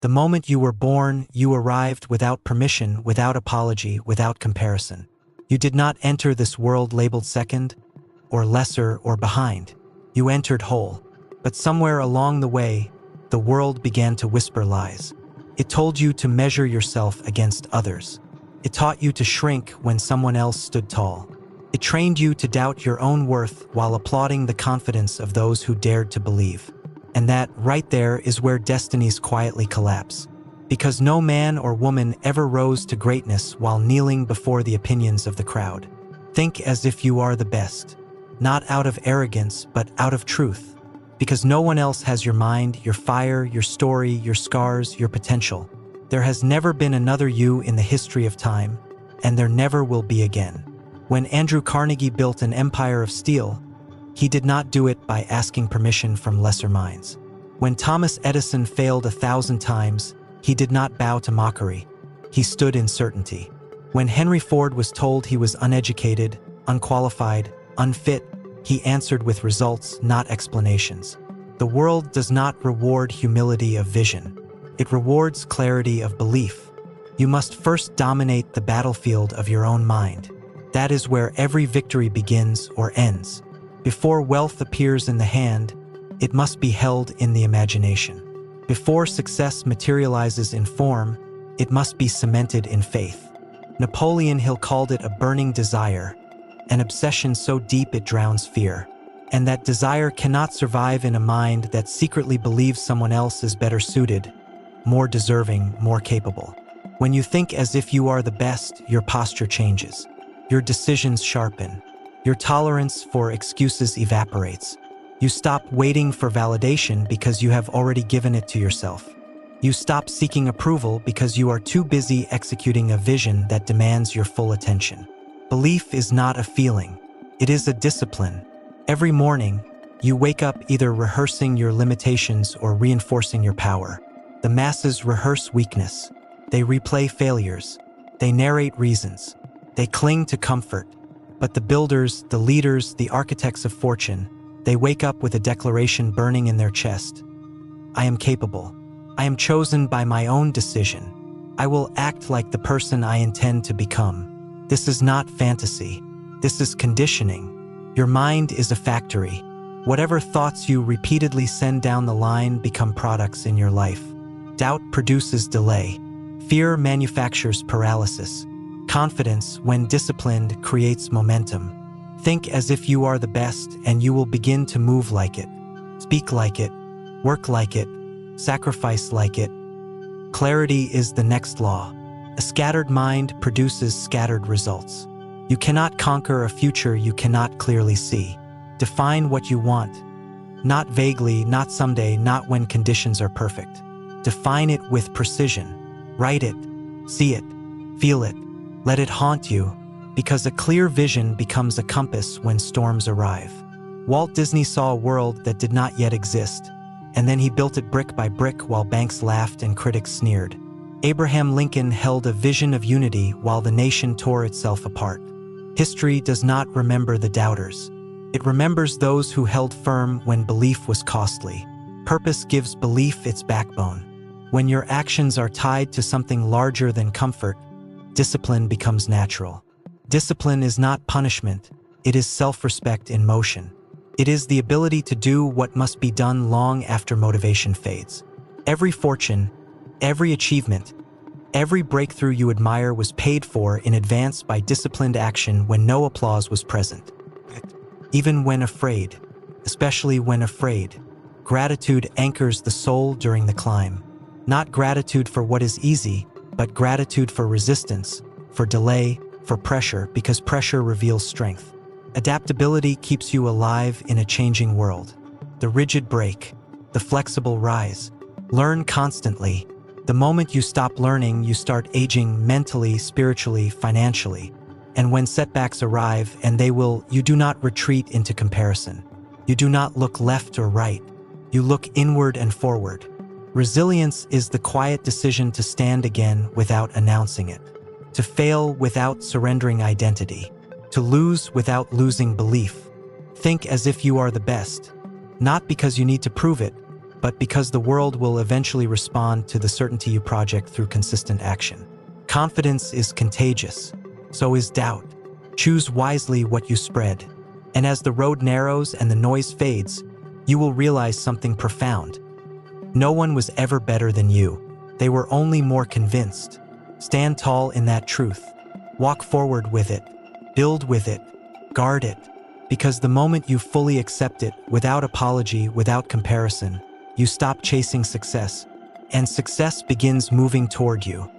The moment you were born, you arrived without permission, without apology, without comparison. You did not enter this world labeled second, or lesser, or behind. You entered whole. But somewhere along the way, the world began to whisper lies. It told you to measure yourself against others. It taught you to shrink when someone else stood tall. It trained you to doubt your own worth while applauding the confidence of those who dared to believe. And that, right there, is where destinies quietly collapse. Because no man or woman ever rose to greatness while kneeling before the opinions of the crowd. Think as if you are the best. Not out of arrogance, but out of truth. Because no one else has your mind, your fire, your story, your scars, your potential. There has never been another you in the history of time, and there never will be again. When Andrew Carnegie built an empire of steel, he did not do it by asking permission from lesser minds. When Thomas Edison failed 1,000 times, he did not bow to mockery. He stood in certainty. When Henry Ford was told he was uneducated, unqualified, unfit, he answered with results, not explanations. The world does not reward humility of vision. It rewards clarity of belief. You must first dominate the battlefield of your own mind. That is where every victory begins or ends. Before wealth appears in the hand, it must be held in the imagination. Before success materializes in form, it must be cemented in faith. Napoleon Hill called it a burning desire, an obsession so deep it drowns fear. And that desire cannot survive in a mind that secretly believes someone else is better suited, more deserving, more capable. When you think as if you are the best, your posture changes. Your decisions sharpen. Your tolerance for excuses evaporates. You stop waiting for validation because you have already given it to yourself. You stop seeking approval because you are too busy executing a vision that demands your full attention. Belief is not a feeling. It is a discipline. Every morning, you wake up either rehearsing your limitations or reinforcing your power. The masses rehearse weakness. They replay failures. They narrate reasons. They cling to comfort. But the builders, the leaders, the architects of fortune, they wake up with a declaration burning in their chest. I am capable. I am chosen by my own decision. I will act like the person I intend to become. This is not fantasy. This is conditioning. Your mind is a factory. Whatever thoughts you repeatedly send down the line become products in your life. Doubt produces delay. Fear manufactures paralysis. Confidence, when disciplined, creates momentum. Think as if you are the best, and you will begin to move like it. Speak like it. Work like it. Sacrifice like it. Clarity is the next law. A scattered mind produces scattered results. You cannot conquer a future you cannot clearly see. Define what you want. Not vaguely, not someday, not when conditions are perfect. Define it with precision. Write it. See it. Feel it. Let it haunt you, because a clear vision becomes a compass when storms arrive. Walt Disney saw a world that did not yet exist, and then he built it brick by brick while banks laughed and critics sneered. Abraham Lincoln held a vision of unity while the nation tore itself apart. History does not remember the doubters. It remembers those who held firm when belief was costly. Purpose gives belief its backbone. When your actions are tied to something larger than comfort, discipline becomes natural. Discipline is not punishment, it is self-respect in motion. It is the ability to do what must be done long after motivation fades. Every fortune, every achievement, every breakthrough you admire was paid for in advance by disciplined action when no applause was present. Even when afraid, especially when afraid, gratitude anchors the soul during the climb. Not gratitude for what is easy, but gratitude for resistance, for delay, for pressure, because pressure reveals strength. Adaptability keeps you alive in a changing world. The rigid break, the flexible rise. Learn constantly. The moment you stop learning, you start aging mentally, spiritually, financially. And when setbacks arrive, and they will, you do not retreat into comparison. You do not look left or right. You look inward and forward. Resilience is the quiet decision to stand again without announcing it, to fail without surrendering identity, to lose without losing belief. Think as if you are the best, not because you need to prove it, but because the world will eventually respond to the certainty you project through consistent action. Confidence is contagious. So is doubt. Choose wisely what you spread. And as the road narrows and the noise fades, you will realize something profound. No one was ever better than you. They were only more convinced. Stand tall in that truth. Walk forward with it. Build with it. Guard it. Because the moment you fully accept it, without apology, without comparison, you stop chasing success, and success begins moving toward you.